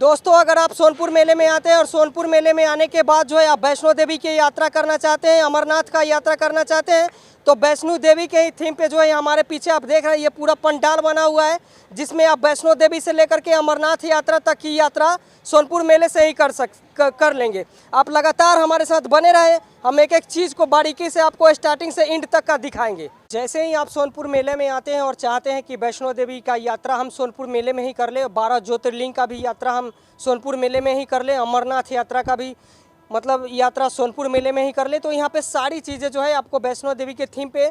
दोस्तों, अगर आप सोनपुर मेले में आते हैं और सोनपुर मेले में आने के बाद जो है आप वैष्णो देवी की यात्रा करना चाहते हैं, अमरनाथ का यात्रा करना चाहते हैं, तो वैष्णो देवी के ही थीम पे जो है हमारे पीछे आप देख रहे हैं ये पूरा पंडाल बना हुआ है, जिसमें आप वैष्णो देवी से लेकर के अमरनाथ यात्रा तक की यात्रा सोनपुर मेले से ही कर लेंगे। आप लगातार हमारे साथ बने रहे, हम एक एक चीज़ को बारीकी से आपको स्टार्टिंग से एंड तक का दिखाएंगे। जैसे ही आप सोनपुर मेले में आते हैं और चाहते हैं कि वैष्णो देवी का यात्रा हम सोनपुर मेले में ही कर ले, 12 ज्योतिर्लिंग का भी यात्रा हम सोनपुर मेले में ही कर ले, अमरनाथ यात्रा का भी मतलब यात्रा सोनपुर मेले में ही कर ले, तो यहाँ पे सारी चीज़ें जो है आपको वैष्णो देवी के थीम पे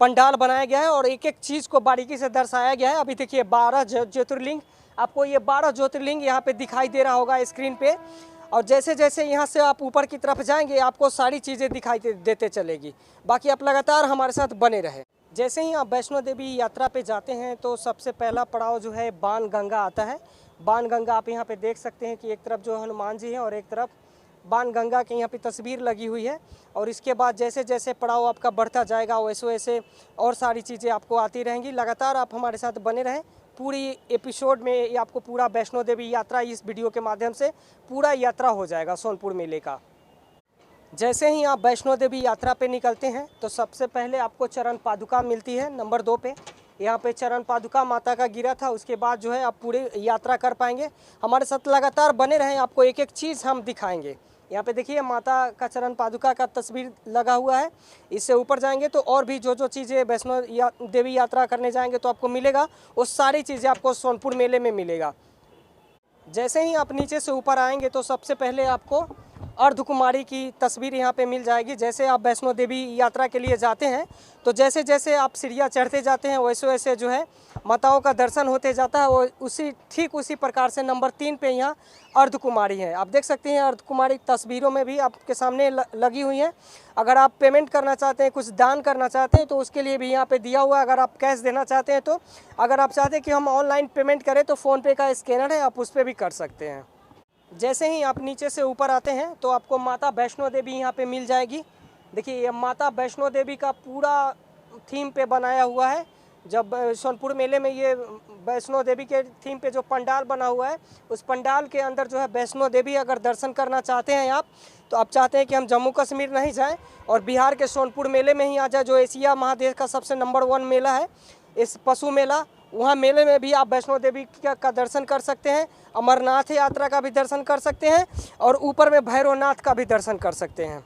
पंडाल बनाया गया है और एक एक चीज़ को बारीकी से दर्शाया गया है। अभी देखिए 12 ज्योतिर्लिंग, आपको ये 12 ज्योतिर्लिंग यहाँ पे दिखाई दे रहा होगा स्क्रीन पे, और जैसे जैसे यहाँ से आप ऊपर की तरफ जाएंगे आपको सारी चीज़ें दिखाई देते चलेगी। बाकी आप लगातार हमारे साथ बने रहें। जैसे ही आप वैष्णो देवी यात्रा पे जाते हैं तो सबसे पहला पड़ाव जो है बाणगंगा आता है। बाणगंगा आप यहाँ पे देख सकते हैं कि एक तरफ जो हनुमान जी हैं और एक तरफ बाणगंगा की यहाँ पे तस्वीर लगी हुई है। और इसके बाद जैसे जैसे पड़ाव आपका बढ़ता जाएगा वैसे वैसे और सारी चीज़ें आपको आती रहेंगी। लगातार आप हमारे साथ बने रहें। पूरी एपिसोड में ये आपको पूरा वैष्णो देवी यात्रा इस वीडियो के माध्यम से पूरा यात्रा हो जाएगा सोनपुर मेले का। जैसे ही आप वैष्णो देवी यात्रा पे निकलते हैं तो सबसे पहले आपको चरण पादुका मिलती है नंबर 2 पे। यहाँ पे चरण पादुका माता का गिरा था, उसके बाद जो है आप पूरी यात्रा कर पाएंगे। हमारे साथ लगातार बने रहें, आपको एक एक चीज़ हम दिखाएंगे। यहाँ पे देखिए माता का चरण पादुका का तस्वीर लगा हुआ है। इससे ऊपर जाएंगे तो और भी जो जो चीज़ें वैष्णो देवी यात्रा करने जाएंगे तो आपको मिलेगा, वो सारी चीज़ें आपको सोनपुर मेले में मिलेगा। जैसे ही आप नीचे से ऊपर आएंगे तो सबसे पहले आपको अर्धकुमारी की तस्वीर यहाँ पे मिल जाएगी। जैसे आप वैष्णो देवी यात्रा के लिए जाते हैं तो जैसे जैसे आप सीढ़ियाँ चढ़ते जाते हैं वैसे वैसे जो है माताओं का दर्शन होते जाता है। वो ठीक उसी प्रकार से नंबर 3 पे यहाँ अर्धकुमारी है। आप देख सकते हैं अर्धकुमारी तस्वीरों में भी आपके सामने लगी हुई है। अगर आप पेमेंट करना चाहते हैं, कुछ दान करना चाहते हैं तो उसके लिए भी यहाँ पे दिया हुआ है। अगर आप कैश देना चाहते हैं तो, अगर आप चाहते हैं कि हम ऑनलाइन पेमेंट करें तो फ़ोनपे का स्कैनर है, आप उस पर भी कर सकते हैं। जैसे ही आप नीचे से ऊपर आते हैं तो आपको माता वैष्णो देवी यहाँ पे मिल जाएगी। देखिए ये माता वैष्णो देवी का पूरा थीम पे बनाया हुआ है। जब सोनपुर मेले में ये वैष्णो देवी के थीम पे जो पंडाल बना हुआ है, उस पंडाल के अंदर जो है वैष्णो देवी अगर दर्शन करना चाहते हैं आप, तो आप चाहते हैं कि हम जम्मू कश्मीर नहीं जाएं और बिहार के सोनपुर मेले में ही आ जाए, जो एशिया महादेश का सबसे नंबर 1 मेला है, इस पशु मेला, वहाँ मेले में भी आप वैष्णो देवी का दर्शन कर सकते हैं। अमरनाथ यात्रा का भी दर्शन कर सकते हैं और ऊपर में भैरवनाथ का भी दर्शन कर सकते हैं।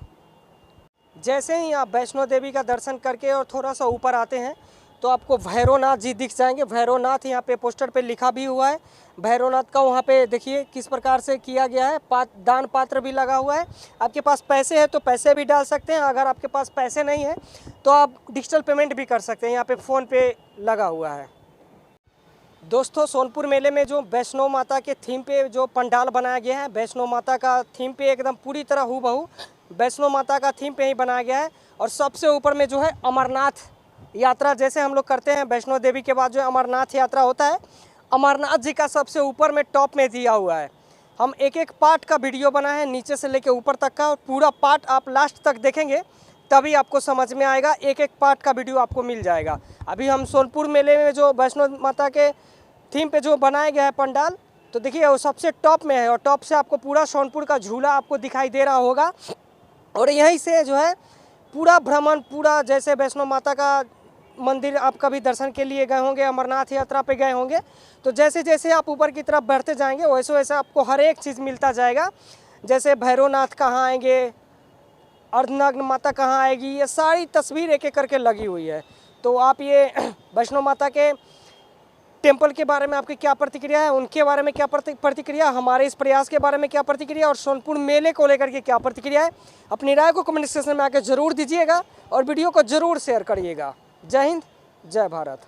जैसे ही आप वैष्णो देवी का दर्शन करके और थोड़ा सा ऊपर आते हैं तो आपको भैरवनाथ जी दिख जाएंगे। भैरवनाथ यहाँ पे पोस्टर पे लिखा भी हुआ है। भैरवनाथ का वहाँ पे देखिए किस प्रकार से किया गया है। दान पात्र भी लगा हुआ है। आपके पास पैसे है तो पैसे भी डाल सकते हैं, अगर आपके पास पैसे नहीं है तो आप डिजिटल पेमेंट भी कर सकते हैं। यहाँ पे फ़ोन पे लगा हुआ है। दोस्तों, सोनपुर मेले में जो वैष्णो माता के थीम पे जो पंडाल बनाया गया है, वैष्णो माता का थीम पे एकदम पूरी तरह हूबहू वैष्णो माता का थीम पे ही बनाया गया है। और सबसे ऊपर में जो है अमरनाथ यात्रा, जैसे हम लोग करते हैं वैष्णो देवी के बाद जो अमरनाथ यात्रा होता है, अमरनाथ जी का सबसे ऊपर में टॉप में दिया हुआ है। हम एक एक पार्ट का वीडियो बनाए हैं, नीचे से लेके ऊपर तक का, और पूरा पार्ट आप लास्ट तक देखेंगे तभी आपको समझ में आएगा। एक एक पार्ट का वीडियो आपको मिल जाएगा। अभी हम सोनपुर मेले में जो वैष्णो माता के थीम पे जो बनाया गया है पंडाल, तो देखिए वो सबसे टॉप में है और टॉप से आपको पूरा सोनपुर का झूला आपको दिखाई दे रहा होगा। और यहीं से जो है पूरा भ्रमण, पूरा जैसे वैष्णो माता का मंदिर आप कभी दर्शन के लिए गए होंगे, अमरनाथ यात्रा पे गए होंगे, तो जैसे जैसे आप ऊपर की तरफ बढ़ते जाएंगे वैसे वैसे आपको हर एक चीज़ मिलता जाएगा। जैसे भैरवनाथ कहाँ आएंगे, अर्धनग्न माता कहाँ आएगी, ये सारी तस्वीर एक एक करके लगी हुई है। तो आप ये वैष्णो माता के टेम्पल के बारे में आपकी क्या प्रतिक्रिया है, उनके बारे में क्या प्रतिक्रिया, हमारे इस प्रयास के बारे में क्या प्रतिक्रिया और सोनपुर मेले को लेकर के क्या प्रतिक्रिया है, अपनी राय को कमेंट सेक्शन में आकर ज़रूर दीजिएगा और वीडियो को ज़रूर शेयर करिएगा। जय हिंद, जय भारत।